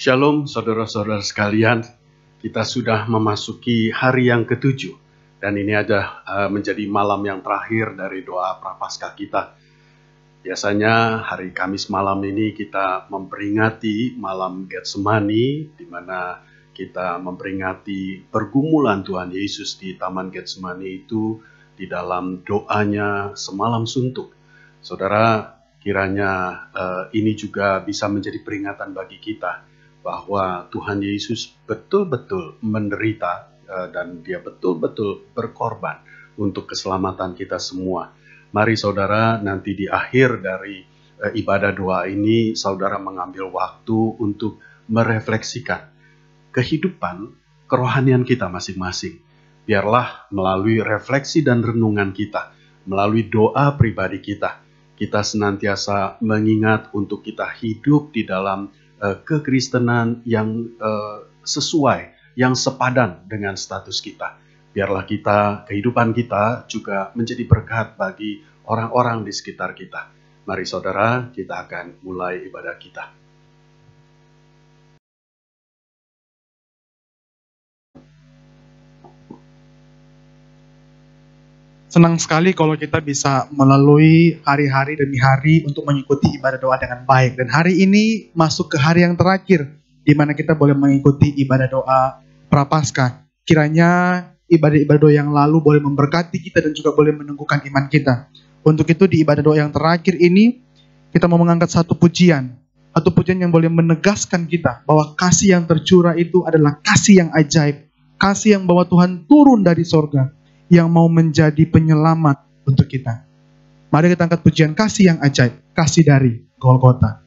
Shalom saudara-saudara sekalian, kita sudah memasuki hari yang ke-7 dan ini ada menjadi malam yang terakhir dari doa Prapaskah kita. Biasanya hari Kamis malam ini kita memperingati malam Getsemani, di mana kita memperingati pergumulan Tuhan Yesus di Taman Getsemani itu di dalam doanya semalam suntuk. Saudara, kiranya ini juga bisa menjadi peringatan bagi kita bahwa Tuhan Yesus betul-betul menderita dan dia betul-betul berkorban untuk keselamatan kita semua. Mari saudara, nanti di akhir dari ibadah doa ini, saudara mengambil waktu untuk merefleksikan kehidupan kerohanian kita masing-masing. Biarlah melalui refleksi dan renungan kita, melalui doa pribadi kita, kita senantiasa mengingat untuk kita hidup di dalam kekristenan yang sesuai, yang sepadan dengan status kita. Biarlah kehidupan kita juga menjadi berkat bagi orang-orang di sekitar kita. Mari saudara, kita akan mulai ibadah kita. Senang sekali kalau kita bisa melalui hari-hari demi hari untuk mengikuti ibadah doa dengan baik. Dan hari ini masuk ke hari yang terakhir, di mana kita boleh mengikuti ibadah doa Prapaskah. Kiranya ibadah-ibadah doa yang lalu boleh memberkati kita dan juga boleh menumbuhkan iman kita. Untuk itu di ibadah doa yang terakhir ini, kita mau mengangkat satu pujian. Satu pujian yang boleh menegaskan kita bahwa kasih yang tercurah itu adalah kasih yang ajaib. Kasih yang bawa Tuhan turun dari sorga, yang mau menjadi penyelamat untuk kita. Mari kita angkat pujian kasih yang ajaib, kasih dari Golgota.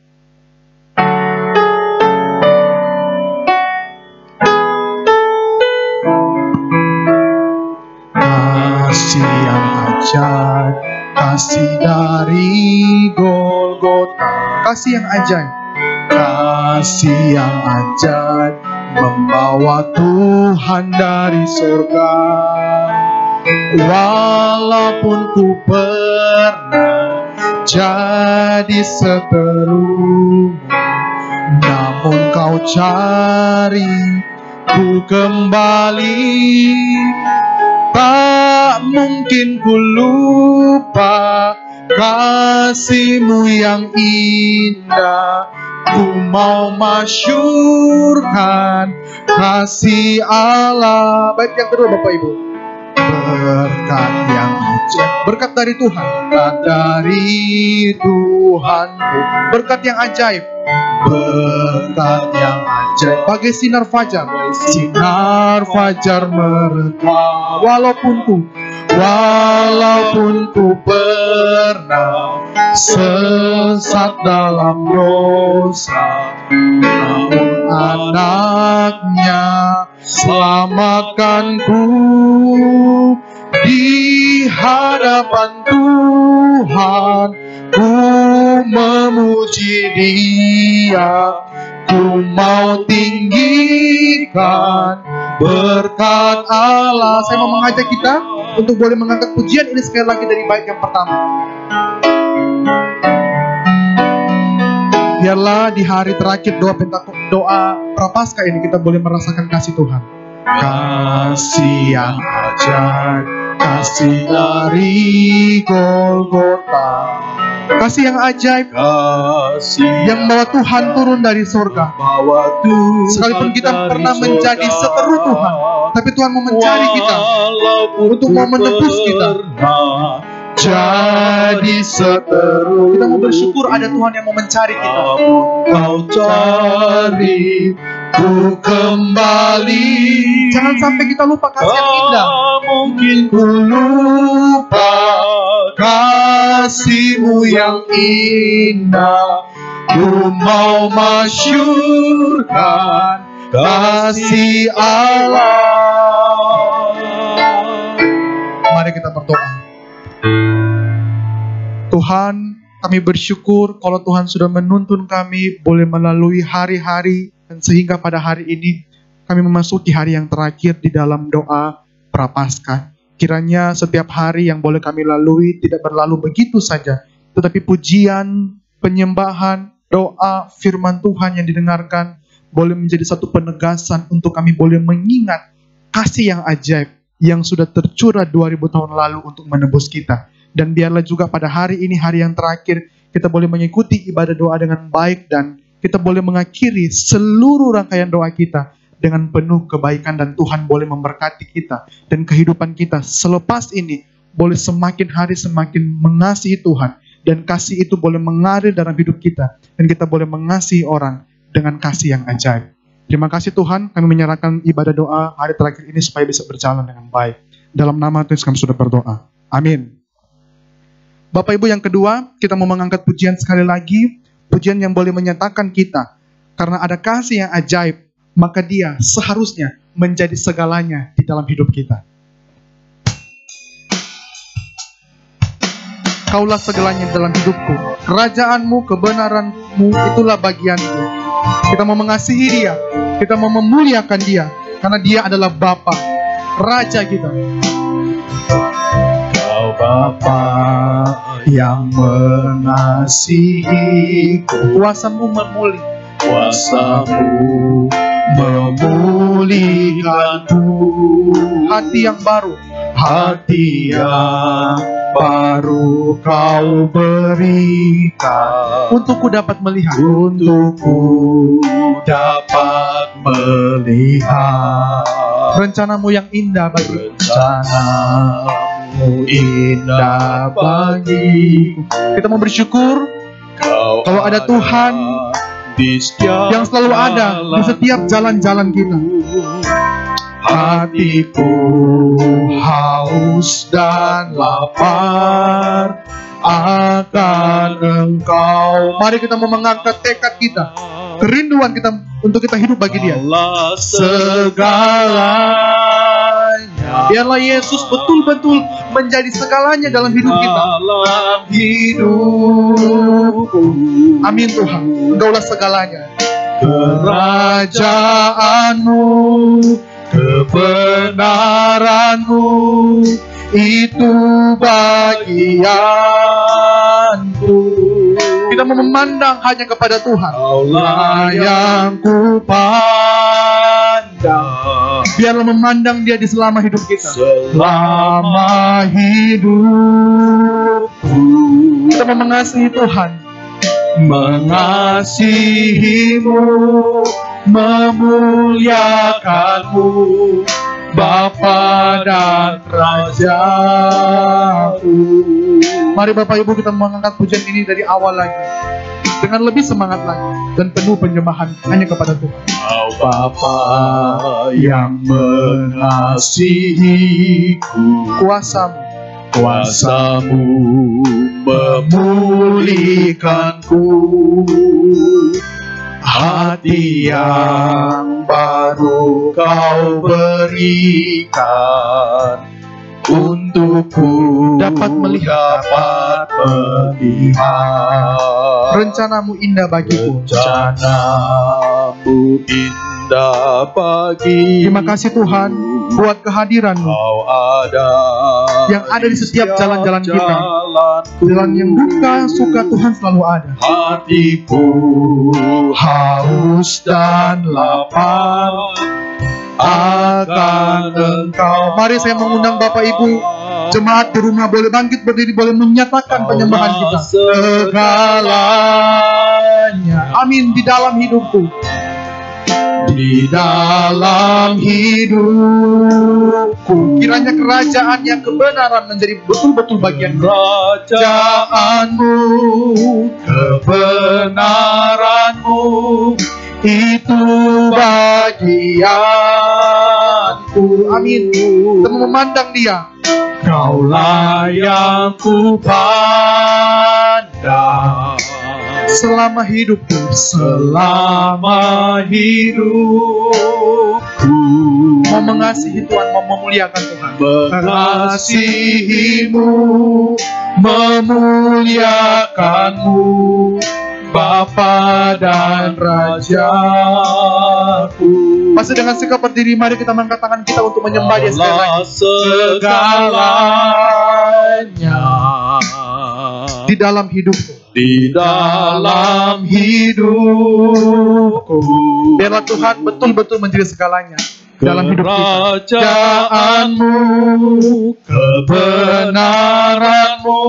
Kasih yang ajaib, kasih dari Golgota. Kasih yang ajaib, kasih yang ajaib, membawa Tuhan dari surga. Walaupun ku pernah jadi seteru, namun kau cari ku kembali. Tak mungkin ku lupa kasih-Mu yang indah. Ku mau masyurkan kasih Allah. Baik, yang kedua Bapak Ibu. Berkat yang ajaib, berkat dari Tuhan, berkat dari Tuhanku, berkat yang ajaib, berkat yang ajaib, bagai sinar fajar meredam. Walaupun ku pernah sesat dalam dosa, namun anaknya selamatkanku. Di hadapan Tuhan ku memuji Dia, ku mau tinggikan berkat Allah. Saya mau mengajak kita untuk boleh mengangkat pujian ini sekali lagi dari bait yang pertama. Biarlah di hari terakhir doa Prapaskah ini kita boleh merasakan kasih Tuhan. Kasih yang ajaib, kasih dari Golgota, kasih yang ajaib, kasih yang membawa Tuhan turun dari surga. Sekalipun kita pernah menjadi seteru Tuhan, tapi Tuhan mau mencari kita untuk mau menebus kita jadi seteru. Kita mau bersyukur ada Tuhan yang mau mencari kita. Kau cari ku kembali. Jangan sampai kita lupa kasih yang indah. Mungkin ku lupa kasih-Mu yang indah. Ku mau masyurkan kasih Allah. Mari kita berdoa. Tuhan, kami bersyukur kalau Tuhan sudah menuntun kami boleh melalui hari-hari, dan sehingga pada hari ini kami memasuki hari yang terakhir di dalam doa Prapaskah. Kiranya setiap hari yang boleh kami lalui tidak berlalu begitu saja, tetapi pujian, penyembahan, doa, firman Tuhan yang didengarkan boleh menjadi satu penegasan untuk kami boleh mengingat kasih yang ajaib yang sudah tercurah 2000 tahun lalu untuk menebus kita. Dan biarlah juga pada hari ini, hari yang terakhir, kita boleh mengikuti ibadah doa dengan baik, dan kita boleh mengakhiri seluruh rangkaian doa kita dengan penuh kebaikan, dan Tuhan boleh memberkati kita. Dan kehidupan kita selepas ini boleh semakin hari semakin mengasihi Tuhan, dan kasih itu boleh mengalir dalam hidup kita, dan kita boleh mengasihi orang dengan kasih yang ajaib. Terima kasih Tuhan, kami menyerahkan ibadah doa hari terakhir ini supaya bisa berjalan dengan baik. Dalam nama Tuhan kami sudah berdoa. Amin. Bapak Ibu, yang kedua, kita mau mengangkat pujian sekali lagi. Pujian yang boleh menyatakan kita, karena ada kasih yang ajaib, maka Dia seharusnya menjadi segalanya di dalam hidup kita. Kaulah segalanya dalam hidupku. Kerajaan-Mu, kebenaran-Mu, itulah bagianku. Kita mau mengasihi Dia, kita mau memuliakan Dia, karena Dia adalah Bapa, Raja kita. Kau Bapa yang mengasihiku, kuasa-Mu memulihkanku. Hati yang baru Kau berikan, untukku dapat melihat, rencana-Mu yang indah bagiku. Kita mau bersyukur kalau ada Tuhan yang selalu ada di setiap jalan-jalan kita. Hatiku haus dan lapar akan Engkau. Mari kita mau mengangkat tekad kita, kerinduan kita untuk kita hidup bagi Dia. Segalanya, biarlah Yesus betul-betul menjadi segalanya dalam hidup kita. Amin Tuhan, Engkaulah segalanya. Kerajaan-Mu, kebenaran-Mu, itu bagianku. Kita mau memandang hanya kepada Tuhan. Kaulah yang ku pandang. Biarlah memandang Dia di selama hidup kita. Selama hidupku, kita mau mengasihi Tuhan, mengasihi-Mu, memuliakan-Mu, Bapa dan Raja-Ku. Mari Bapak Ibu kita mengangkat pujian ini dari awal lagi, dengan lebih semangat lagi dan penuh penyembahan hanya kepada Tuhan. Kau Bapa yang mengasihiku, kuasa-Mu memulihkanku. Hati yang baru Kau berikan, untukku dapat melihat rencana-Mu indah bagiku. Rencana-Mu indah bagi. Terima kasih Tuhan, buat kehadiran-Mu Kau ada yang ada di setiap jalan-jalan kita. jalanku. Jalan yang duka, suka, Tuhan selalu ada. Hatiku haus dan lapar akan Engkau. Mari saya mengundang Bapak Ibu jemaat di rumah boleh bangkit berdiri, boleh menyatakan penyembahan kita. Segalanya. Amin. Di dalam hidupku, Di dalam hidupku, kiranya kerajaan yang kebenaran menjadi betul-betul bagian kerajaanmu, kebenaranmu, itu bagianku. Amin. Kita memandang Dia. Kaulah yang ku pandang Selama hidupku, selama hidupku, mau mengasihi Tuhan, mau memuliakan Tuhan. mengasihimu, memuliakanmu, Bapa dan Rajaku. Masih dengan sikap berdiri, mari kita mengangkat tangan kita untuk menyembah Dia sekali lagi. Segalanya Di dalam hidupku, di dalam hidupku, biarlah Tuhan betul-betul menjadi segalanya dalam hidup kita. kerajaanmu, kebenaranmu,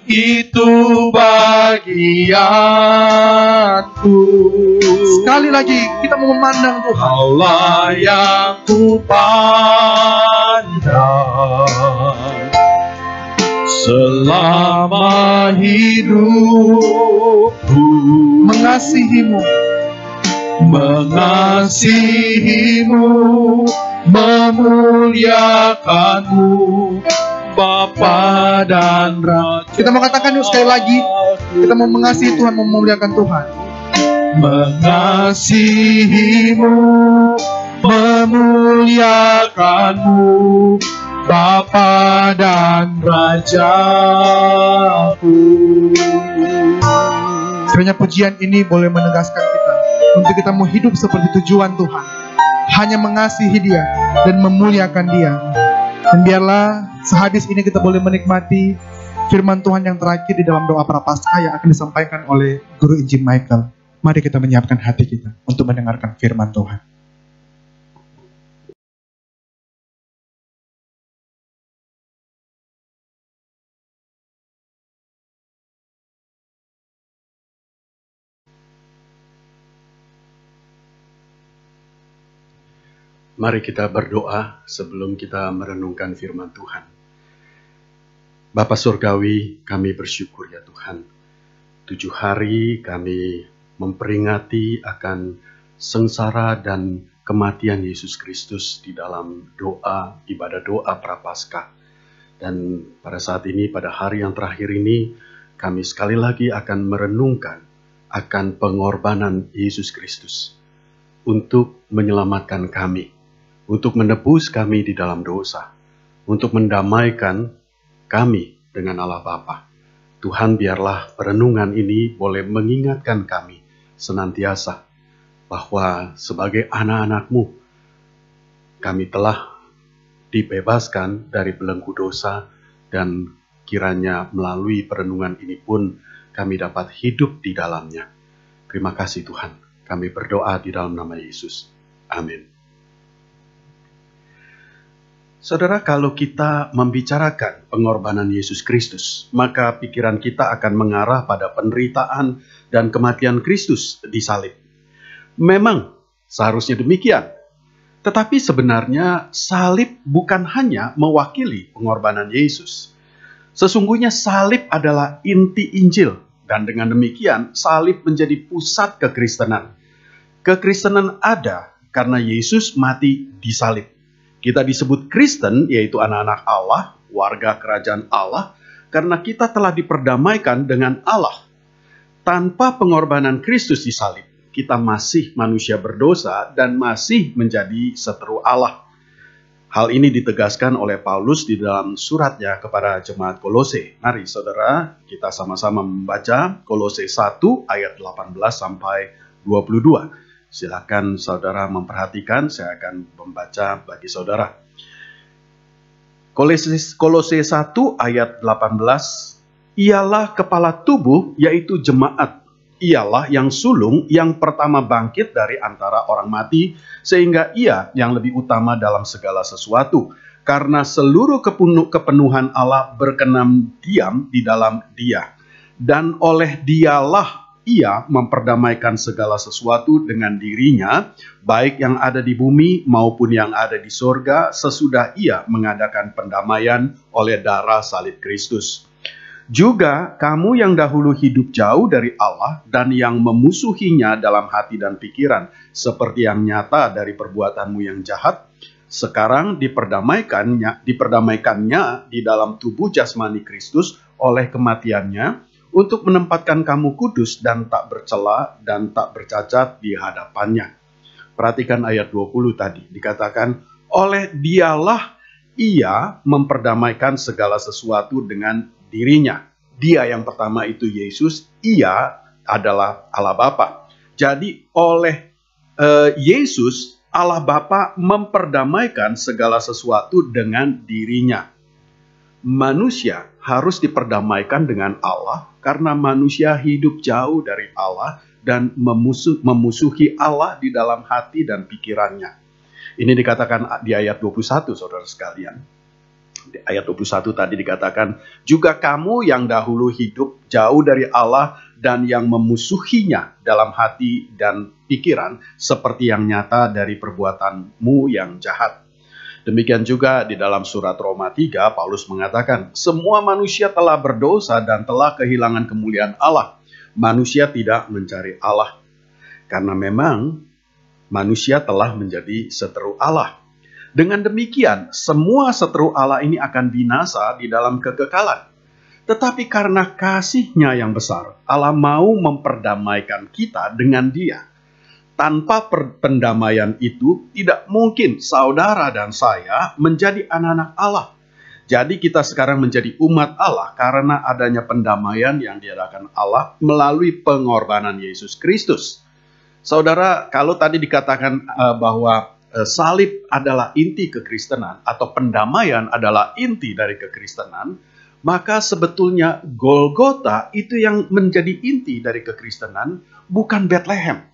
itu bagianku. Sekali lagi kita mau memandang Tuhan. Kaulah yang ku pandang selama hidupku, Mengasihimu, mengasihimu, memuliakanmu, Bapa dan Raja. kita mau katakan yuk sekali lagi. Kita mau mengasihi Tuhan, mau memuliakan Tuhan. Mengasihimu, memuliakanmu, Bapa dan Rajaku. Kiranya pujian ini boleh menegaskan kita untuk kita mau hidup seperti tujuan Tuhan, hanya mengasihi Dia dan memuliakan Dia. Dan biarlah sehabis ini kita boleh menikmati firman Tuhan yang terakhir di dalam doa Prapaskah yang akan disampaikan oleh Guru Injil Michael. Mari kita menyiapkan hati kita untuk mendengarkan firman Tuhan. Mari kita berdoa sebelum kita merenungkan firman Tuhan. Bapa Surgawi, kami bersyukur ya Tuhan. 7 hari kami memperingati akan sengsara dan kematian Yesus Kristus di dalam doa, ibadah doa Prapaskah. Dan pada saat ini, pada hari yang terakhir ini, kami sekali lagi akan merenungkan akan pengorbanan Yesus Kristus untuk menyelamatkan kami, untuk menebus kami di dalam dosa, untuk mendamaikan kami dengan Allah Bapa. Tuhan, biarlah perenungan ini boleh mengingatkan kami senantiasa bahwa sebagai anak-anak-Mu, kami telah dibebaskan dari belenggu dosa, dan kiranya melalui perenungan ini pun kami dapat hidup di dalamnya. Terima kasih Tuhan. Kami berdoa di dalam nama Yesus. Amin. Saudara, kalau kita membicarakan pengorbanan Yesus Kristus, maka pikiran kita akan mengarah pada penderitaan dan kematian Kristus di salib. Memang seharusnya demikian. Tetapi sebenarnya salib bukan hanya mewakili pengorbanan Yesus. Sesungguhnya salib adalah inti Injil, dan dengan demikian salib menjadi pusat kekristenan. Kekristenan ada karena Yesus mati di salib. Kita disebut Kristen, yaitu anak-anak Allah, warga kerajaan Allah, karena kita telah diperdamaikan dengan Allah. Tanpa pengorbanan Kristus di salib, kita masih manusia berdosa dan masih menjadi seteru Allah. Hal ini ditegaskan oleh Paulus di dalam suratnya kepada jemaat Kolose. Mari saudara, kita sama-sama membaca Kolose 1 ayat 18 sampai 22. Silakan saudara memperhatikan, saya akan membaca bagi saudara. Kolose 1 ayat 18, ialah kepala tubuh, yaitu jemaat. Ialah yang sulung yang pertama bangkit dari antara orang mati, sehingga ia yang lebih utama dalam segala sesuatu. Karena seluruh kepenuhan Allah berkenan diam di dalam Dia. Dan oleh Dialah ia memperdamaikan segala sesuatu dengan dirinya, baik yang ada di bumi maupun yang ada di sorga, sesudah ia mengadakan pendamaian oleh darah salib Kristus. Juga kamu yang dahulu hidup jauh dari Allah dan yang memusuhinya dalam hati dan pikiran, seperti yang nyata dari perbuatanmu yang jahat, sekarang diperdamaikannya di dalam tubuh jasmani Kristus oleh kematiannya, untuk menempatkan kamu kudus dan tak bercela dan tak bercacat di hadapannya. Perhatikan ayat 20 tadi, dikatakan, oleh Dialah ia memperdamaikan segala sesuatu dengan dirinya. Dia yang pertama itu Yesus, ia adalah Allah Bapa. Jadi oleh Yesus, Allah Bapa memperdamaikan segala sesuatu dengan dirinya. Manusia harus diperdamaikan dengan Allah karena manusia hidup jauh dari Allah dan memusuhi Allah di dalam hati dan pikirannya. Ini dikatakan di ayat 21, saudara sekalian. Di ayat 21 tadi dikatakan, juga kamu yang dahulu hidup jauh dari Allah dan yang memusuhinya dalam hati dan pikiran, seperti yang nyata dari perbuatanmu yang jahat. Demikian juga di dalam surat Roma 3, Paulus mengatakan, semua manusia telah berdosa dan telah kehilangan kemuliaan Allah. Manusia tidak mencari Allah, karena memang manusia telah menjadi seteru Allah. Dengan demikian, semua seteru Allah ini akan binasa di dalam kekekalan. Tetapi karena kasih-Nya yang besar, Allah mau memperdamaikan kita dengan Dia. Tanpa pendamaian itu, tidak mungkin saudara dan saya menjadi anak-anak Allah. Jadi kita sekarang menjadi umat Allah karena adanya pendamaian yang diadakan Allah melalui pengorbanan Yesus Kristus. Saudara, kalau tadi dikatakan bahwa salib adalah inti kekristenan atau pendamaian adalah inti dari kekristenan, maka sebetulnya Golgota itu yang menjadi inti dari kekristenan, bukan Bethlehem.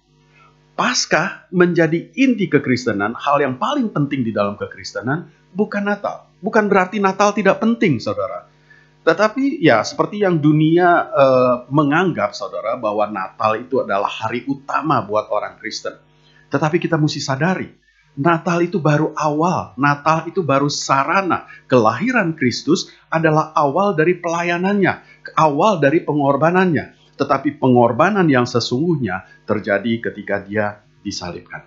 Paskah menjadi inti kekristenan, hal yang paling penting di dalam kekristenan, bukan Natal. Bukan berarti Natal tidak penting, saudara. Tetapi ya seperti yang dunia menganggap, saudara, bahwa Natal itu adalah hari utama buat orang Kristen. Tetapi kita mesti sadari, Natal itu baru awal, Natal itu baru sarana. Kelahiran Kristus adalah awal dari pelayanannya, awal dari pengorbanannya. Tetapi pengorbanan yang sesungguhnya terjadi ketika Dia disalibkan.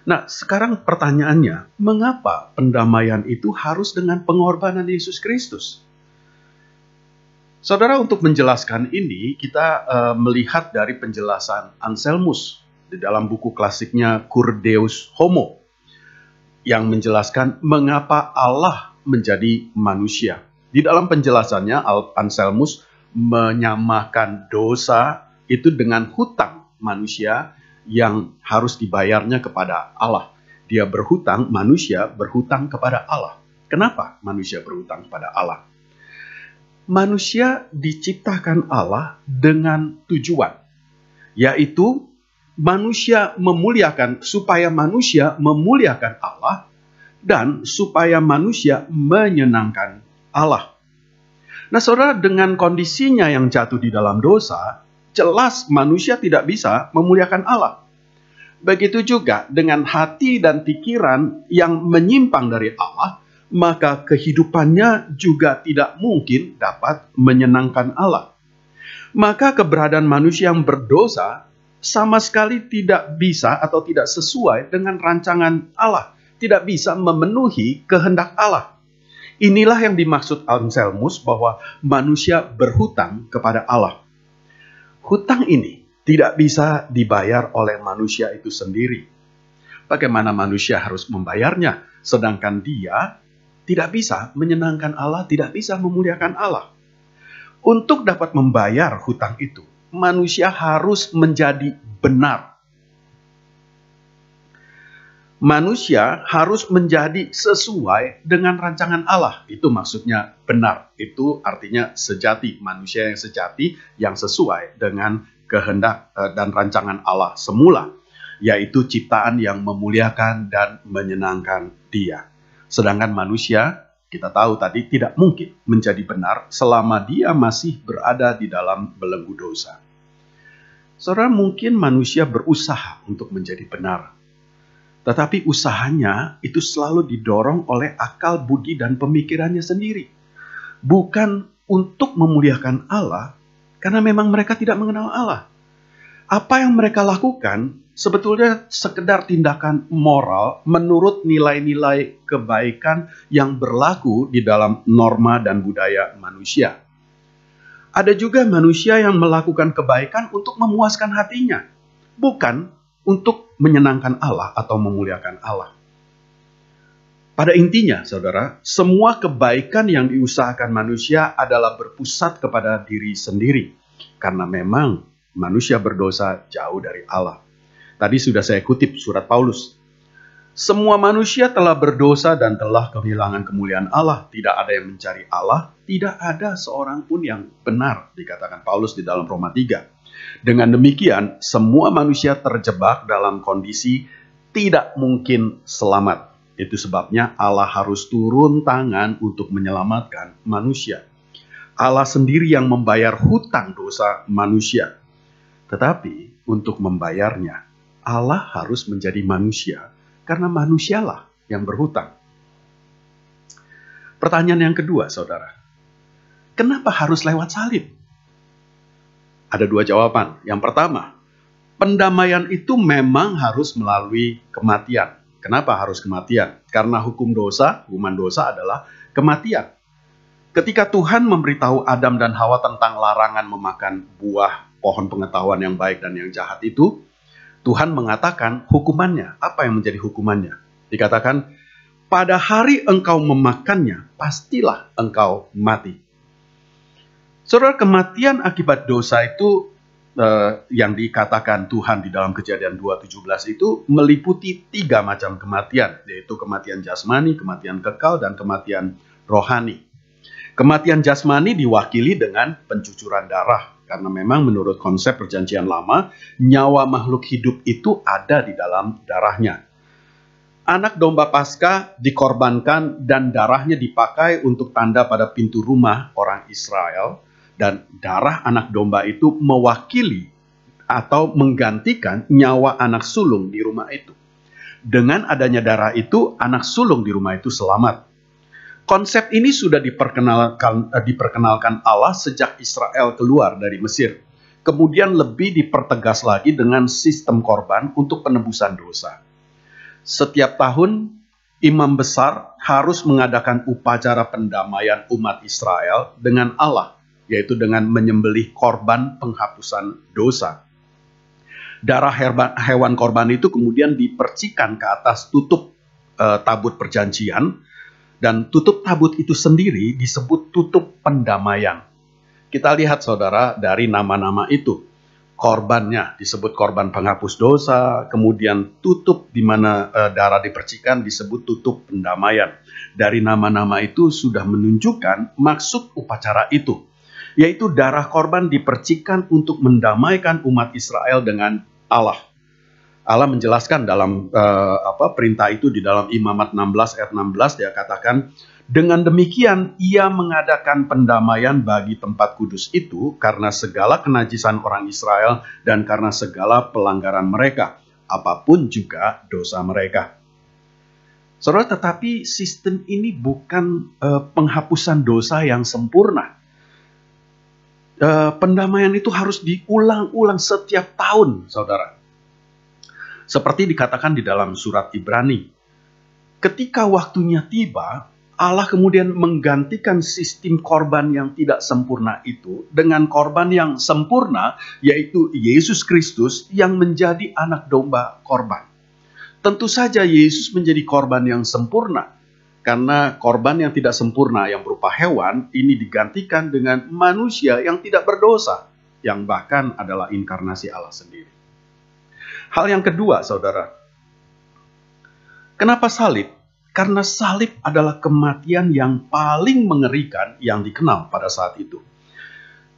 Nah, sekarang pertanyaannya, mengapa pendamaian itu harus dengan pengorbanan Yesus Kristus? Saudara, untuk menjelaskan ini, kita melihat dari penjelasan Anselmus di dalam buku klasiknya Cur Deus Homo, yang menjelaskan mengapa Allah menjadi manusia. Di dalam penjelasannya, Anselmus menyamakan dosa itu dengan hutang manusia yang harus dibayarnya kepada Allah. Dia berhutang, manusia berhutang kepada Allah. Kenapa manusia berhutang kepada Allah? Manusia diciptakan Allah dengan tujuan, yaitu supaya manusia memuliakan Allah dan supaya manusia menyenangkan Allah. Nah, saudara, dengan kondisinya yang jatuh di dalam dosa, jelas manusia tidak bisa memuliakan Allah. Begitu juga dengan hati dan pikiran yang menyimpang dari Allah, maka kehidupannya juga tidak mungkin dapat menyenangkan Allah. Maka keberadaan manusia yang berdosa sama sekali tidak bisa atau tidak sesuai dengan rancangan Allah, tidak bisa memenuhi kehendak Allah. Inilah yang dimaksud Anselmus bahwa manusia berhutang kepada Allah. Hutang ini tidak bisa dibayar oleh manusia itu sendiri. Bagaimana manusia harus membayarnya, sedangkan dia tidak bisa menyenangkan Allah, tidak bisa memuliakan Allah. Untuk dapat membayar hutang itu, manusia harus menjadi benar. Manusia harus menjadi sesuai dengan rancangan Allah. Itu maksudnya benar. Itu artinya sejati. Manusia yang sejati, yang sesuai dengan kehendak dan rancangan Allah semula. Yaitu ciptaan yang memuliakan dan menyenangkan Dia. Sedangkan manusia, kita tahu tadi, tidak mungkin menjadi benar selama dia masih berada di dalam belenggu dosa. Saudara, mungkin manusia berusaha untuk menjadi benar. Tetapi usahanya itu selalu didorong oleh akal, budi, dan pemikirannya sendiri. Bukan untuk memuliakan Allah, karena memang mereka tidak mengenal Allah. Apa yang mereka lakukan sebetulnya sekedar tindakan moral menurut nilai-nilai kebaikan yang berlaku di dalam norma dan budaya manusia. Ada juga manusia yang melakukan kebaikan untuk memuaskan hatinya, bukan untuk menyenangkan Allah atau memuliakan Allah. Pada intinya, saudara, semua kebaikan yang diusahakan manusia adalah berpusat kepada diri sendiri. Karena memang manusia berdosa jauh dari Allah. Tadi sudah saya kutip surat Paulus. Semua manusia telah berdosa dan telah kehilangan kemuliaan Allah. Tidak ada yang mencari Allah. Tidak ada seorang pun yang benar, dikatakan Paulus di dalam Roma 3. Dengan demikian, semua manusia terjebak dalam kondisi tidak mungkin selamat. Itu sebabnya Allah harus turun tangan untuk menyelamatkan manusia. Allah sendiri yang membayar hutang dosa manusia. Tetapi untuk membayarnya, Allah harus menjadi manusia karena manusialah yang berhutang. Pertanyaan yang kedua, saudara. Kenapa harus lewat salib? Ada dua jawaban. Yang pertama, pendamaian itu memang harus melalui kematian. Kenapa harus kematian? Karena hukuman dosa adalah kematian. Ketika Tuhan memberitahu Adam dan Hawa tentang larangan memakan buah pohon pengetahuan yang baik dan yang jahat itu, Tuhan mengatakan hukumannya. Apa yang menjadi hukumannya? Dikatakan, pada hari engkau memakannya, pastilah engkau mati. Saudara, kematian akibat dosa itu yang dikatakan Tuhan di dalam Kejadian 2:17 itu meliputi 3 macam kematian, yaitu kematian jasmani, kematian kekal, dan kematian rohani. Kematian jasmani diwakili dengan pencucuran darah, karena memang menurut konsep Perjanjian Lama, nyawa makhluk hidup itu ada di dalam darahnya. Anak domba Paskah dikorbankan dan darahnya dipakai untuk tanda pada pintu rumah orang Israel. Dan darah anak domba itu mewakili atau menggantikan nyawa anak sulung di rumah itu. Dengan adanya darah itu, anak sulung di rumah itu selamat. Konsep ini sudah diperkenalkan Allah sejak Israel keluar dari Mesir. Kemudian lebih dipertegas lagi dengan sistem korban untuk penebusan dosa. Setiap tahun, imam besar harus mengadakan upacara pendamaian umat Israel dengan Allah, yaitu dengan menyembelih korban penghapusan dosa. Darah hewan korban itu kemudian dipercikan ke atas tutup tabut perjanjian, dan tutup tabut itu sendiri disebut tutup pendamaian. Kita lihat, saudara, dari nama-nama itu. Korbannya disebut korban penghapus dosa, kemudian tutup di mana darah dipercikan disebut tutup pendamaian. Dari nama-nama itu sudah menunjukkan maksud upacara itu, yaitu darah korban dipercikan untuk mendamaikan umat Israel dengan Allah. Allah menjelaskan dalam perintah itu di dalam Imamat 16 ayat 16, dia katakan, dengan demikian ia mengadakan pendamaian bagi tempat kudus itu karena segala kenajisan orang Israel dan karena segala pelanggaran mereka, apapun juga dosa mereka. Saudara, tetapi sistem ini bukan penghapusan dosa yang sempurna. Pendamaian itu harus diulang-ulang setiap tahun, saudara. Seperti dikatakan di dalam surat Ibrani. Ketika waktunya tiba, Allah kemudian menggantikan sistem korban yang tidak sempurna itu dengan korban yang sempurna, yaitu Yesus Kristus yang menjadi anak domba korban. Tentu saja Yesus menjadi korban yang sempurna, karena korban yang tidak sempurna yang berupa hewan ini digantikan dengan manusia yang tidak berdosa, yang bahkan adalah inkarnasi Allah sendiri. Hal yang kedua, saudara, Kenapa salib? Karena salib adalah kematian yang paling mengerikan yang dikenal pada saat itu.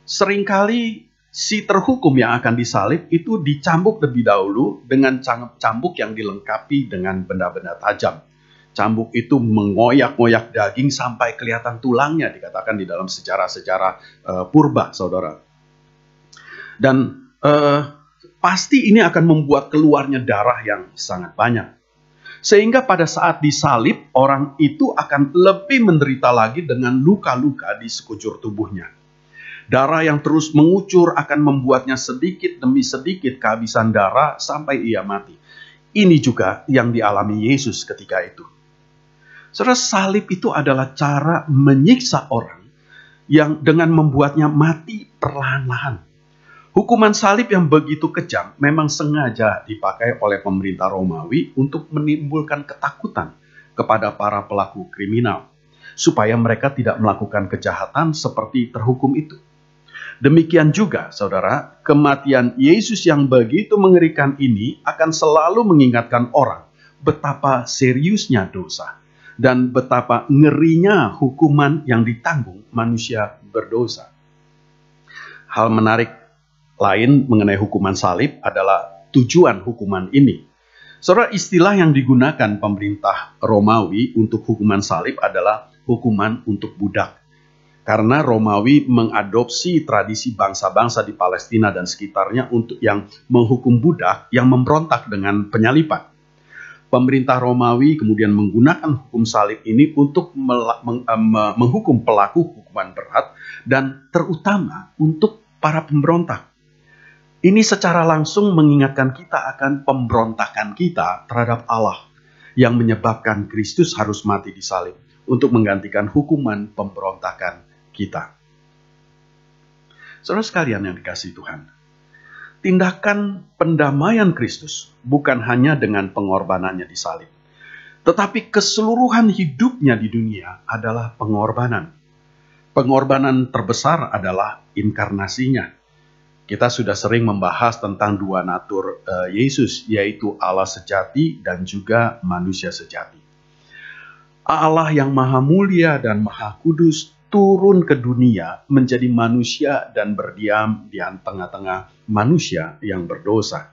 Seringkali si terhukum yang akan disalib itu dicambuk lebih dahulu dengan cambuk yang dilengkapi dengan benda-benda tajam. Cambuk itu mengoyak-ngoyak daging sampai kelihatan tulangnya, dikatakan di dalam sejarah-sejarah purba, saudara. Dan pasti ini akan membuat keluarnya darah yang sangat banyak. Sehingga pada saat disalib, orang itu akan lebih menderita lagi dengan luka-luka di sekujur tubuhnya. Darah yang terus mengucur akan membuatnya sedikit demi sedikit kehabisan darah sampai ia mati. Ini juga yang dialami Yesus ketika itu. Saudara, salib itu adalah cara menyiksa orang yang dengan membuatnya mati perlahan-lahan. Hukuman salib yang begitu kejam memang sengaja dipakai oleh pemerintah Romawi untuk menimbulkan ketakutan kepada para pelaku kriminal, supaya mereka tidak melakukan kejahatan seperti terhukum itu. Demikian juga, saudara, kematian Yesus yang begitu mengerikan ini akan selalu mengingatkan orang betapa seriusnya dosa dan betapa ngerinya hukuman yang ditanggung manusia berdosa. Hal menarik lain mengenai hukuman salib adalah tujuan hukuman ini. Saudara, istilah yang digunakan pemerintah Romawi untuk hukuman salib adalah hukuman untuk budak. Karena Romawi mengadopsi tradisi bangsa-bangsa di Palestina dan sekitarnya untuk yang menghukum budak yang memberontak dengan penyaliban. Pemerintah Romawi kemudian menggunakan hukum salib ini untuk menghukum pelaku hukuman berat dan terutama untuk para pemberontak. Ini secara langsung mengingatkan kita akan pemberontakan kita terhadap Allah yang menyebabkan Kristus harus mati di salib untuk menggantikan hukuman pemberontakan kita. Saudara sekalian yang dikasihi Tuhan, tindakan pendamaian Kristus bukan hanya dengan pengorbanannya di salib, tetapi keseluruhan hidupnya di dunia adalah pengorbanan. Pengorbanan terbesar adalah inkarnasinya. Kita sudah sering membahas tentang dua natur Yesus, yaitu Allah sejati dan juga manusia sejati. Allah yang maha mulia dan maha kudus turun ke dunia menjadi manusia dan berdiam di tengah-tengah manusia yang berdosa.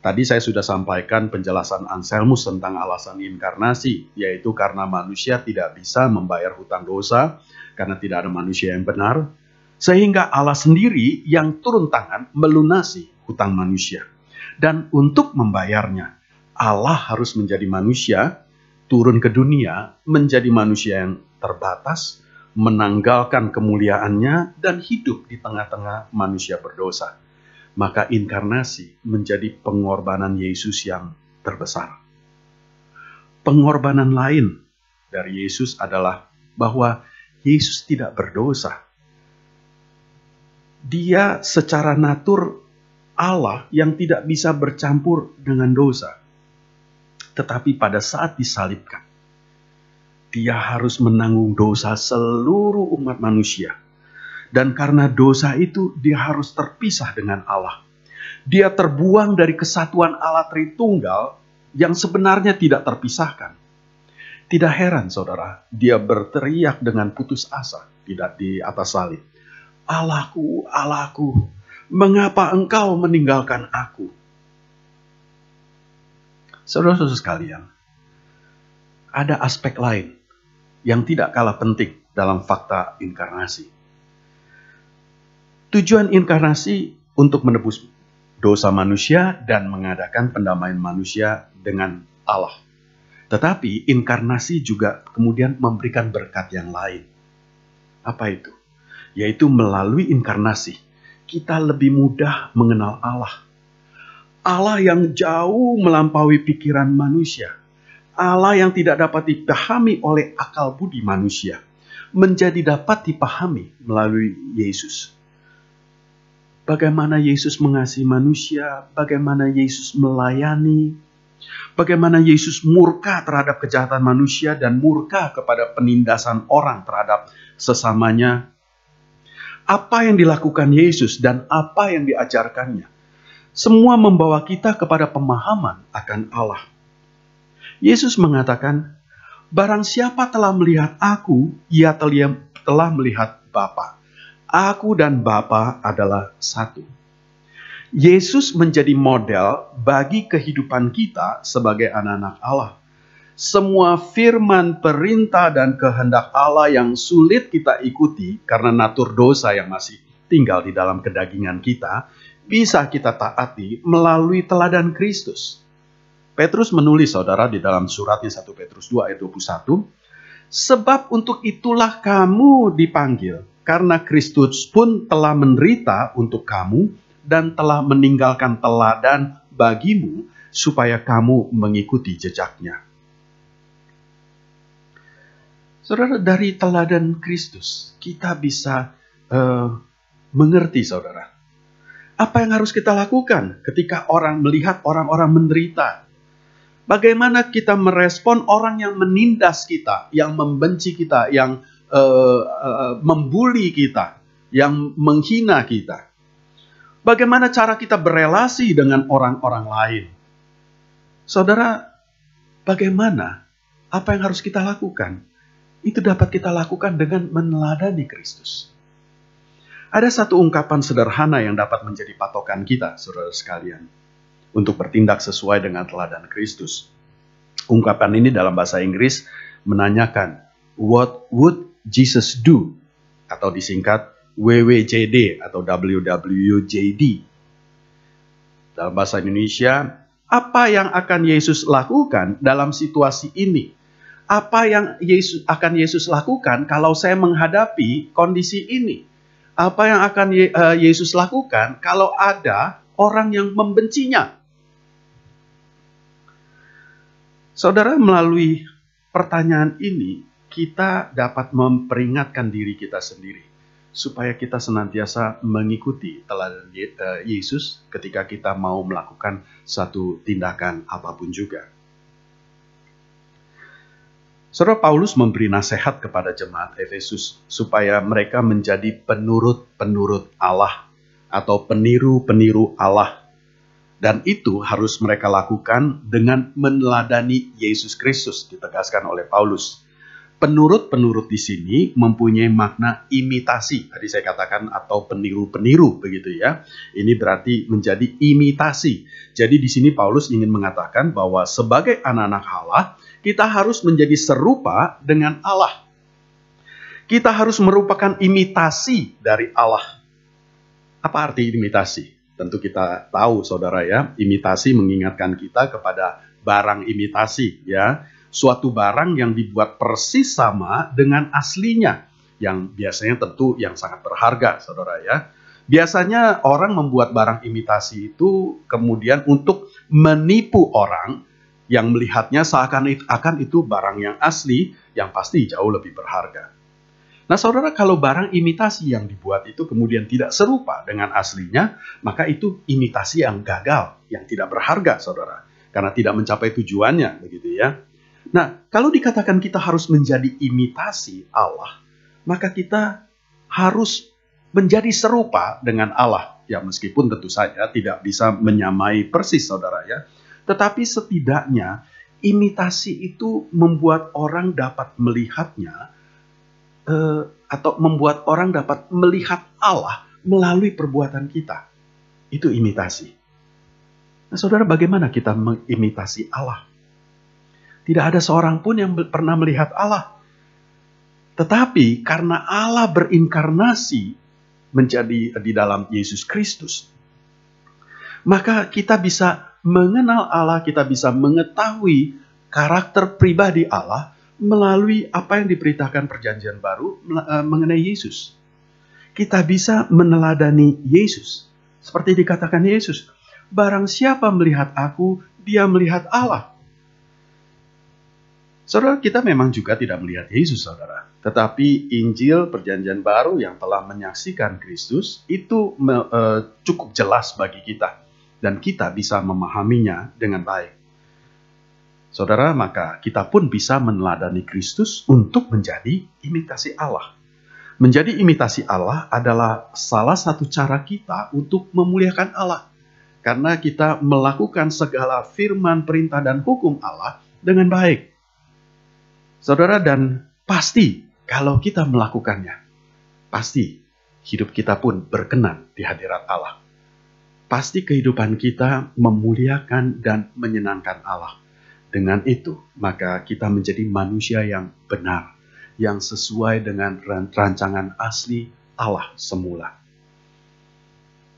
Tadi saya sudah sampaikan penjelasan Anselmus tentang alasan inkarnasi, yaitu karena manusia tidak bisa membayar hutang dosa, karena tidak ada manusia yang benar, sehingga Allah sendiri yang turun tangan melunasi hutang manusia. Dan untuk membayarnya, Allah harus menjadi manusia, turun ke dunia, menjadi manusia yang terbatas, menanggalkan kemuliaannya, dan hidup di tengah-tengah manusia berdosa. Maka inkarnasi menjadi pengorbanan Yesus yang terbesar. Pengorbanan lain dari Yesus adalah bahwa Yesus tidak berdosa. Dia secara natur Allah yang tidak bisa bercampur dengan dosa. Tetapi pada saat disalibkan, dia harus menanggung dosa seluruh umat manusia. Dan karena dosa itu, dia harus terpisah dengan Allah. Dia terbuang dari kesatuan Allah Tritunggal yang sebenarnya tidak terpisahkan. Tidak heran, saudara, dia berteriak dengan putus asa di atas salib. Allahku, Allahku, mengapa engkau meninggalkan aku? Saudara-saudara sekalian, ada aspek lain yang tidak kalah penting dalam fakta inkarnasi. Tujuan inkarnasi untuk menebus dosa manusia dan mengadakan pendamaian manusia dengan Allah. Tetapi inkarnasi juga kemudian memberikan berkat yang lain. Apa itu? Yaitu melalui inkarnasi, kita lebih mudah mengenal Allah. Allah yang jauh melampaui pikiran manusia. Allah yang tidak dapat dipahami oleh akal budi manusia. Menjadi dapat dipahami melalui Yesus. Bagaimana Yesus mengasihi manusia, bagaimana Yesus melayani, bagaimana Yesus murka terhadap kejahatan manusia dan murka kepada penindasan orang terhadap sesamanya. Apa yang dilakukan Yesus dan apa yang diajarkannya, semua membawa kita kepada pemahaman akan Allah. Yesus mengatakan, barang siapa telah melihat aku, ia telah melihat Bapa. Aku dan Bapa adalah satu. Yesus menjadi model bagi kehidupan kita sebagai anak-anak Allah. Semua firman, perintah, dan kehendak Allah yang sulit kita ikuti karena natur dosa yang masih tinggal di dalam kedagingan kita, bisa kita taati melalui teladan Kristus. Petrus menulis, saudara, di dalam suratnya 1 Petrus 2 ayat 21, sebab untuk itulah kamu dipanggil, karena Kristus pun telah menderita untuk kamu dan telah meninggalkan teladan bagimu supaya kamu mengikuti jejaknya. Saudara, dari teladan Kristus kita bisa mengerti, saudara, apa yang harus kita lakukan ketika orang melihat orang-orang menderita. Bagaimana kita merespon orang yang menindas kita, yang membenci kita, yang membuli kita, yang menghina kita. Bagaimana cara kita berelasi dengan orang-orang lain. Saudara, bagaimana? Apa yang harus kita lakukan? Itu dapat kita lakukan dengan meneladani Kristus. Ada satu ungkapan sederhana yang dapat menjadi patokan kita, saudara sekalian, untuk bertindak sesuai dengan teladan Kristus. Ungkapan ini dalam bahasa Inggris menanyakan, what would Jesus do? Atau disingkat WWJD atau WWJD. Dalam bahasa Indonesia, apa yang akan Yesus lakukan dalam situasi ini? Apa yang akan Yesus lakukan kalau saya menghadapi kondisi ini? Apa yang akan Yesus lakukan kalau ada orang yang membencinya? Saudara, melalui pertanyaan ini, kita dapat memperingatkan diri kita sendiri, supaya kita senantiasa mengikuti teladan Yesus ketika kita mau melakukan satu tindakan apapun juga. Saudara, Paulus memberi nasihat kepada jemaat Efesus supaya mereka menjadi penurut-penurut Allah atau peniru-peniru Allah. Dan itu harus mereka lakukan dengan meneladani Yesus Kristus, ditegaskan oleh Paulus. Penurut-penurut di sini mempunyai makna imitasi. Tadi saya katakan atau peniru-peniru begitu ya. Ini berarti menjadi imitasi. Jadi di sini Paulus ingin mengatakan bahwa sebagai anak-anak Allah, kita harus menjadi serupa dengan Allah. Kita harus merupakan imitasi dari Allah. Apa arti imitasi? Tentu kita tahu, saudara ya, imitasi mengingatkan kita kepada barang imitasi ya. Suatu barang yang dibuat persis sama dengan aslinya, yang biasanya tentu yang sangat berharga, saudara ya. Biasanya orang membuat barang imitasi itu kemudian untuk menipu orang yang melihatnya seakan-akan itu barang yang asli, yang pasti jauh lebih berharga. Nah, saudara, kalau barang imitasi yang dibuat itu kemudian tidak serupa dengan aslinya, maka itu imitasi yang gagal, yang tidak berharga, saudara. Karena tidak mencapai tujuannya, begitu ya. Nah, kalau dikatakan kita harus menjadi imitasi Allah, maka kita harus menjadi serupa dengan Allah. Ya, meskipun tentu saja tidak bisa menyamai persis, saudara ya. Tetapi setidaknya imitasi itu membuat orang dapat melihatnya, atau membuat orang dapat melihat Allah melalui perbuatan kita. Itu imitasi. Nah, saudara, bagaimana kita mengimitasi Allah? Tidak ada seorang pun yang pernah melihat Allah. Tetapi karena Allah berinkarnasi menjadi di dalam Yesus Kristus, maka kita bisa mengenal Allah, kita bisa mengetahui karakter pribadi Allah melalui apa yang diberitakan Perjanjian Baru mengenai Yesus. Kita bisa meneladani Yesus. Seperti dikatakan Yesus, barang siapa melihat aku, dia melihat Allah. Saudara, kita memang juga tidak melihat Yesus, saudara. Tetapi Injil Perjanjian Baru yang telah menyaksikan Kristus itu cukup jelas bagi kita. Dan kita bisa memahaminya dengan baik. Saudara, maka kita pun bisa meneladani Kristus untuk menjadi imitasi Allah. Menjadi imitasi Allah adalah salah satu cara kita untuk memuliakan Allah. Karena kita melakukan segala firman, perintah, dan hukum Allah dengan baik. Saudara, dan pasti kalau kita melakukannya, pasti hidup kita pun berkenan di hadirat Allah. Pasti kehidupan kita memuliakan dan menyenangkan Allah. Dengan itu, maka kita menjadi manusia yang benar, yang sesuai dengan rancangan asli Allah semula.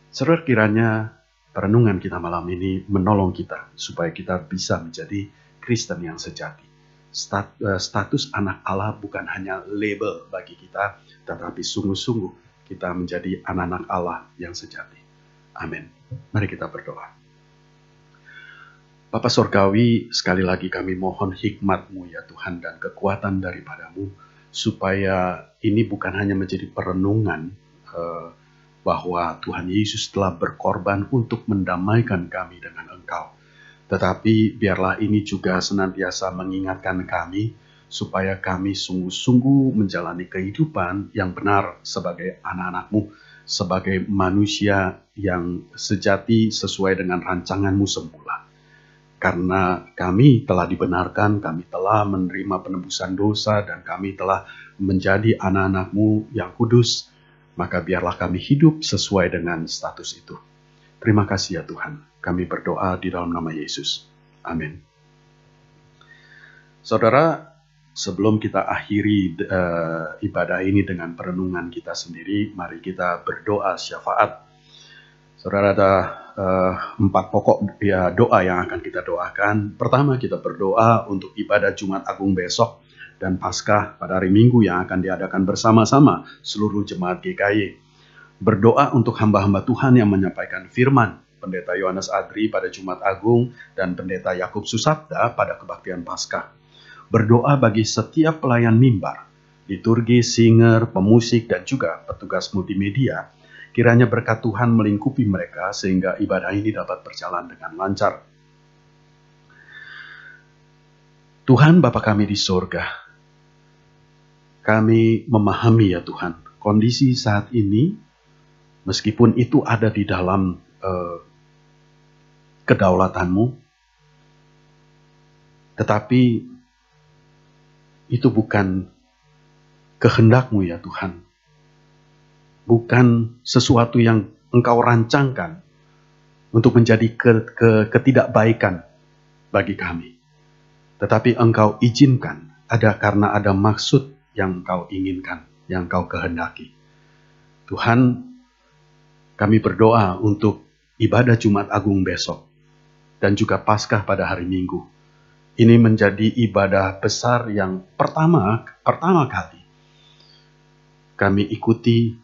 Saudara, kiranya perenungan kita malam ini menolong kita supaya kita bisa menjadi Kristen yang sejati. Status anak Allah bukan hanya label bagi kita, tetapi sungguh-sungguh kita menjadi anak-anak Allah yang sejati. Amin. Mari kita berdoa. Bapa Sorgawi, sekali lagi kami mohon hikmat-Mu ya Tuhan dan kekuatan daripada-Mu, supaya ini bukan hanya menjadi perenungan bahwa Tuhan Yesus telah berkorban untuk mendamaikan kami dengan Engkau. Tetapi biarlah ini juga senantiasa mengingatkan kami, supaya kami sungguh-sungguh menjalani kehidupan yang benar sebagai anak-anak-Mu, sebagai manusia yang sejati sesuai dengan rancangan-Mu semula. Karena kami telah dibenarkan, kami telah menerima penebusan dosa, dan kami telah menjadi anak-anak-Mu yang kudus, maka biarlah kami hidup sesuai dengan status itu. Terima kasih ya Tuhan. Kami berdoa di dalam nama Yesus. Amin. Saudara, sebelum kita akhiri ibadah ini dengan perenungan kita sendiri, mari kita berdoa syafaat. Saudara, ada 4 pokok doa yang akan kita doakan. Pertama, kita berdoa untuk ibadah Jumat Agung besok dan Paskah pada hari Minggu yang akan diadakan bersama-sama seluruh jemaat GKY. Berdoa untuk hamba-hamba Tuhan yang menyampaikan firman, Pendeta Yohanes Adri pada Jumat Agung dan Pendeta Yakub Susabda pada kebaktian Paskah. Berdoa bagi setiap pelayan mimbar, liturgi, singer, pemusik, dan juga petugas multimedia. Kiranya berkat Tuhan melingkupi mereka sehingga ibadah ini dapat berjalan dengan lancar. Tuhan Bapa kami di sorga, kami memahami ya Tuhan, kondisi saat ini, meskipun itu ada di dalam kedaulatan-Mu, tetapi itu bukan kehendak-Mu ya Tuhan. Bukan sesuatu yang Engkau rancangkan untuk menjadi ketidakbaikan bagi kami. Tetapi Engkau izinkan karena ada maksud yang Engkau inginkan, yang Engkau kehendaki. Tuhan, kami berdoa untuk ibadah Jumat Agung besok dan juga Paskah pada hari Minggu. Ini menjadi ibadah besar yang pertama kali kami ikuti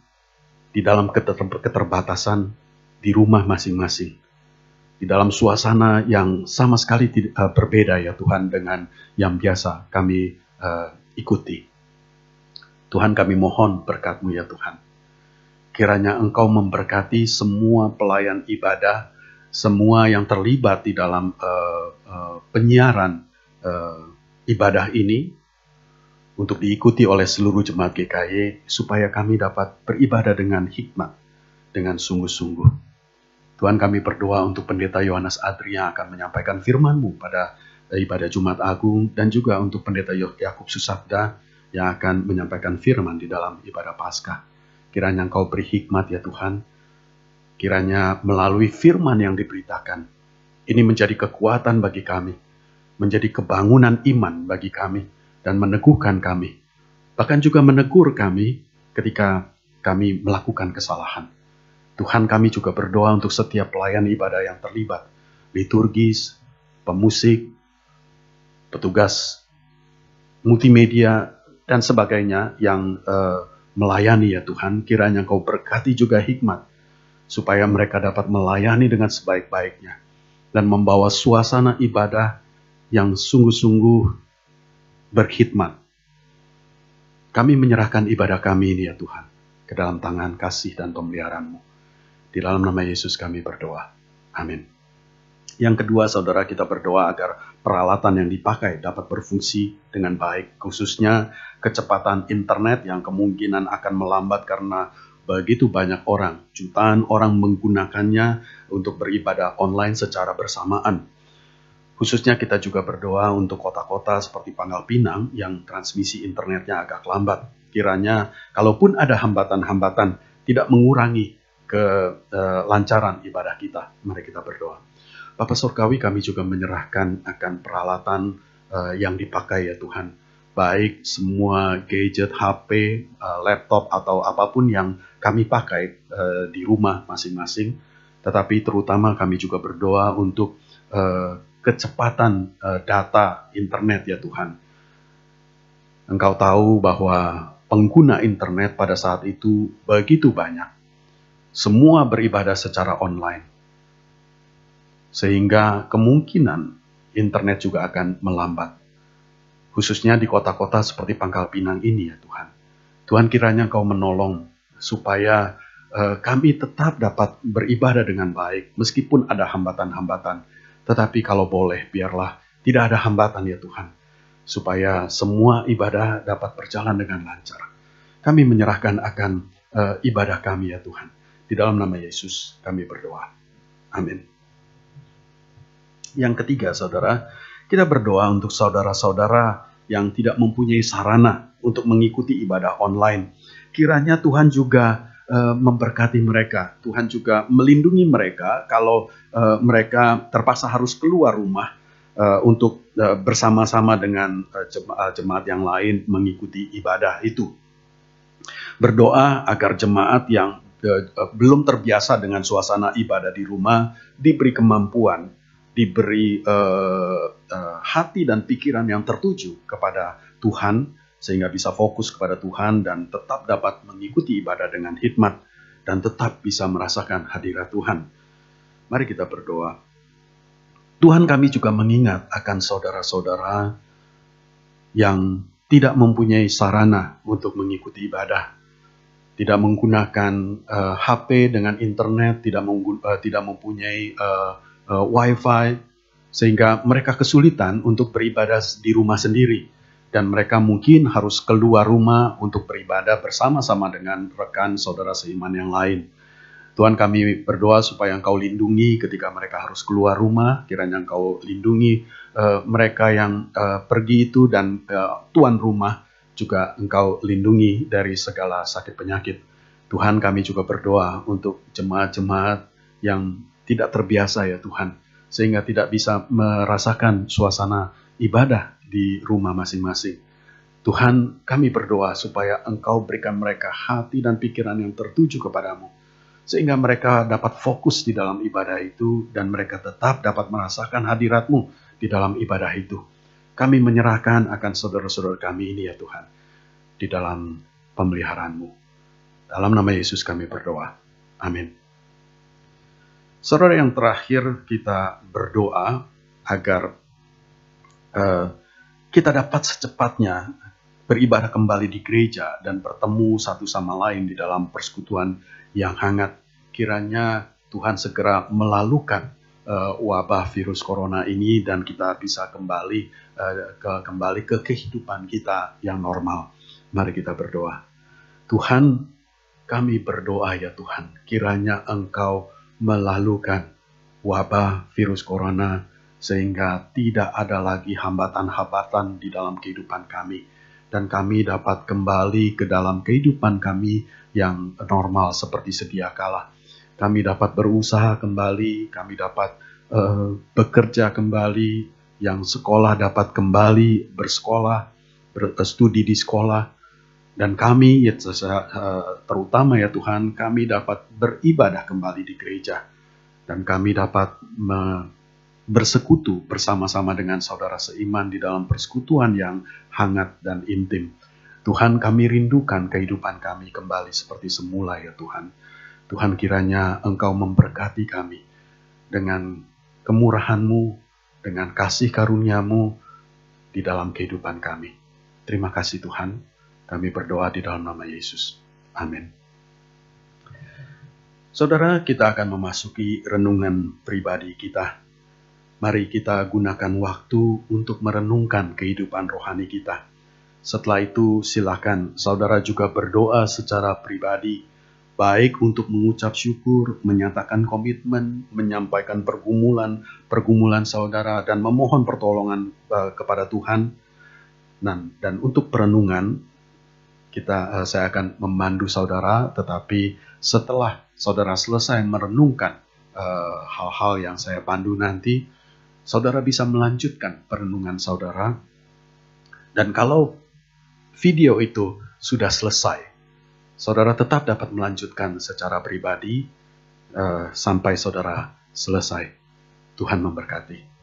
di dalam keterbatasan di rumah masing-masing. Di dalam suasana yang sama sekali berbeda ya Tuhan dengan yang biasa kami ikuti. Tuhan, kami mohon berkat-Mu ya Tuhan. Kiranya Engkau memberkati semua pelayan ibadah, semua yang terlibat di dalam penyiaran ibadah ini untuk diikuti oleh seluruh jemaat GKY, supaya kami dapat beribadah dengan hikmat, dengan sungguh-sungguh. Tuhan, kami berdoa untuk Pendeta Yohanes Adri yang akan menyampaikan firman-Mu pada ibadah Jumat Agung, dan juga untuk Pendeta Yakub Susabda yang akan menyampaikan firman di dalam ibadah Paskah. Kiranya Engkau beri hikmat ya Tuhan. Kiranya melalui firman yang diberitakan, ini menjadi kekuatan bagi kami, menjadi kebangunan iman bagi kami, dan meneguhkan kami. Bahkan juga menegur kami ketika kami melakukan kesalahan. Tuhan, kami juga berdoa untuk setiap pelayan ibadah yang terlibat, liturgis, pemusik, petugas multimedia, dan sebagainya yang melayani ya Tuhan. Kiranya Engkau berkati juga hikmat, supaya mereka dapat melayani dengan sebaik-baiknya, dan membawa suasana ibadah yang sungguh-sungguh berkhidmat. Kami menyerahkan ibadah kami ini ya Tuhan, ke dalam tangan kasih dan pemeliharaan-Mu. Di dalam nama Yesus kami berdoa. Amin. Yang kedua, saudara, kita berdoa agar peralatan yang dipakai dapat berfungsi dengan baik, khususnya kecepatan internet yang kemungkinan akan melambat karena begitu banyak orang, jutaan orang menggunakannya untuk beribadah online secara bersamaan. Khususnya kita juga berdoa untuk kota-kota seperti Pangkal Pinang yang transmisi internetnya agak lambat. Kiranya kalaupun ada hambatan-hambatan, tidak mengurangi kelancaran ibadah kita. Mari kita berdoa. Bapa Surgawi, kami juga menyerahkan akan peralatan yang dipakai ya Tuhan. Baik semua gadget, HP, laptop atau apapun yang kami pakai di rumah masing-masing. Tetapi terutama kami juga berdoa untuk kecepatan data internet ya Tuhan. Engkau tahu bahwa pengguna internet pada saat itu begitu banyak. Semua beribadah secara online. Sehingga kemungkinan internet juga akan melambat. Khususnya di kota-kota seperti Pangkal Pinang ini ya Tuhan. Tuhan kiranya Engkau menolong supaya kami tetap dapat beribadah dengan baik meskipun ada hambatan-hambatan. Tetapi kalau boleh, biarlah tidak ada hambatan ya Tuhan. Supaya semua ibadah dapat berjalan dengan lancar. Kami menyerahkan akan ibadah kami ya Tuhan. Di dalam nama Yesus kami berdoa. Amin. Yang ketiga, saudara, kita berdoa untuk saudara-saudara yang tidak mempunyai sarana untuk mengikuti ibadah online. Kiranya Tuhan juga memberkati mereka. Tuhan juga melindungi mereka kalau mereka terpaksa harus keluar rumah untuk bersama-sama dengan jemaat yang lain mengikuti ibadah itu. Berdoa agar jemaat yang belum terbiasa dengan suasana ibadah di rumah diberi kemampuan, diberi hati dan pikiran yang tertuju kepada Tuhan, sehingga bisa fokus kepada Tuhan dan tetap dapat mengikuti ibadah dengan hikmat dan tetap bisa merasakan hadirat Tuhan. Mari kita berdoa. Tuhan, kami juga mengingat akan saudara-saudara yang tidak mempunyai sarana untuk mengikuti ibadah. Tidak menggunakan HP dengan internet, tidak mempunyai wifi, sehingga mereka kesulitan untuk beribadah di rumah sendiri. Dan mereka mungkin harus keluar rumah untuk beribadah bersama-sama dengan rekan saudara seiman yang lain. Tuhan, kami berdoa supaya Engkau lindungi ketika mereka harus keluar rumah. Kiranya Engkau lindungi mereka yang pergi itu dan tuan rumah juga Engkau lindungi dari segala sakit penyakit. Tuhan, kami juga berdoa untuk jemaat-jemaat yang tidak terbiasa ya Tuhan. Sehingga tidak bisa merasakan suasana ibadah di rumah masing-masing. Tuhan, kami berdoa supaya Engkau berikan mereka hati dan pikiran yang tertuju kepadamu. Sehingga mereka dapat fokus di dalam ibadah itu dan mereka tetap dapat merasakan hadirat-Mu di dalam ibadah itu. Kami menyerahkan akan saudara-saudara kami ini ya Tuhan, di dalam pemeliharaan-Mu. Dalam nama Yesus kami berdoa. Amin. Saudara, yang terakhir kita berdoa agar kita dapat secepatnya beribadah kembali di gereja dan bertemu satu sama lain di dalam persekutuan yang hangat. Kiranya Tuhan segera melalukan wabah virus corona ini dan kita bisa kembali ke kehidupan kita yang normal. Mari kita berdoa. Tuhan, kami berdoa ya Tuhan, kiranya Engkau melalukan wabah virus corona sehingga tidak ada lagi hambatan-hambatan di dalam kehidupan kami. Dan kami dapat kembali ke dalam kehidupan kami yang normal seperti sedia kala. Kami dapat berusaha kembali, kami dapat bekerja kembali, yang sekolah dapat kembali bersekolah, berstudi di sekolah. Dan kami, terutama ya Tuhan, kami dapat beribadah kembali di gereja. Dan kami dapat bersekutu bersama-sama dengan saudara seiman di dalam persekutuan yang hangat dan intim. Tuhan, kami rindukan kehidupan kami kembali seperti semula ya Tuhan. Tuhan, kiranya Engkau memberkati kami dengan kemurahan-Mu, dengan kasih karunia-Mu di dalam kehidupan kami. Terima kasih Tuhan, kami berdoa di dalam nama Yesus. Amin. Saudara, kita akan memasuki renungan pribadi kita. Mari kita gunakan waktu untuk merenungkan kehidupan rohani kita. Setelah itu silakan saudara juga berdoa secara pribadi baik untuk mengucap syukur, menyatakan komitmen, menyampaikan pergumulan saudara, dan memohon pertolongan kepada Tuhan. Dan untuk perenungan, saya akan memandu saudara, tetapi setelah saudara selesai merenungkan hal-hal yang saya pandu nanti, saudara bisa melanjutkan perenungan saudara. Dan kalau video itu sudah selesai, saudara tetap dapat melanjutkan secara pribadi sampai saudara selesai. Tuhan memberkati.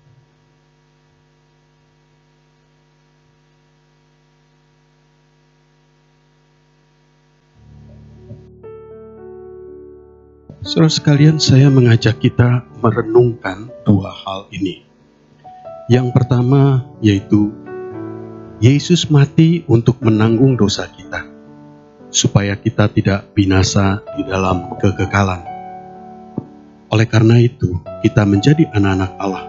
Saudara sekalian, saya mengajak kita merenungkan dua hal ini. Yang pertama yaitu Yesus mati untuk menanggung dosa kita, supaya kita tidak binasa di dalam kekekalan. Oleh karena itu, kita menjadi anak-anak Allah.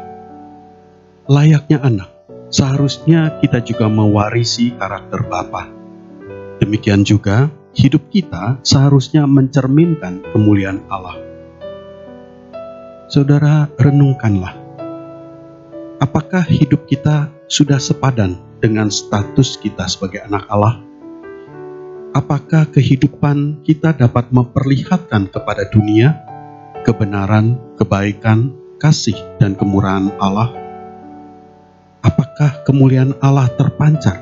Layaknya anak, seharusnya kita juga mewarisi karakter Bapa. Demikian juga, hidup kita seharusnya mencerminkan kemuliaan Allah. Saudara, renungkanlah. Apakah hidup kita sudah sepadan dengan status kita sebagai anak Allah? Apakah kehidupan kita dapat memperlihatkan kepada dunia kebenaran, kebaikan, kasih, dan kemurahan Allah? Apakah kemuliaan Allah terpancar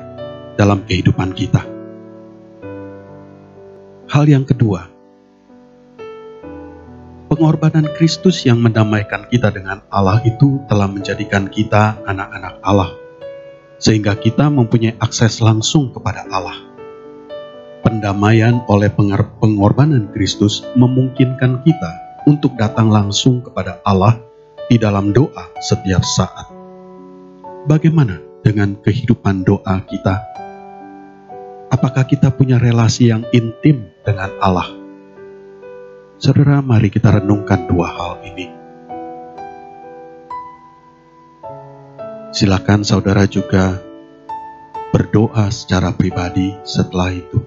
dalam kehidupan kita? Hal yang kedua, pengorbanan Kristus yang mendamaikan kita dengan Allah itu telah menjadikan kita anak-anak Allah, sehingga kita mempunyai akses langsung kepada Allah. Pendamaian oleh pengorbanan Kristus memungkinkan kita untuk datang langsung kepada Allah di dalam doa setiap saat. Bagaimana dengan kehidupan doa kita? Apakah kita punya relasi yang intim dengan Allah? Saudara, mari kita renungkan dua hal ini. Silakan saudara juga berdoa secara pribadi setelah itu.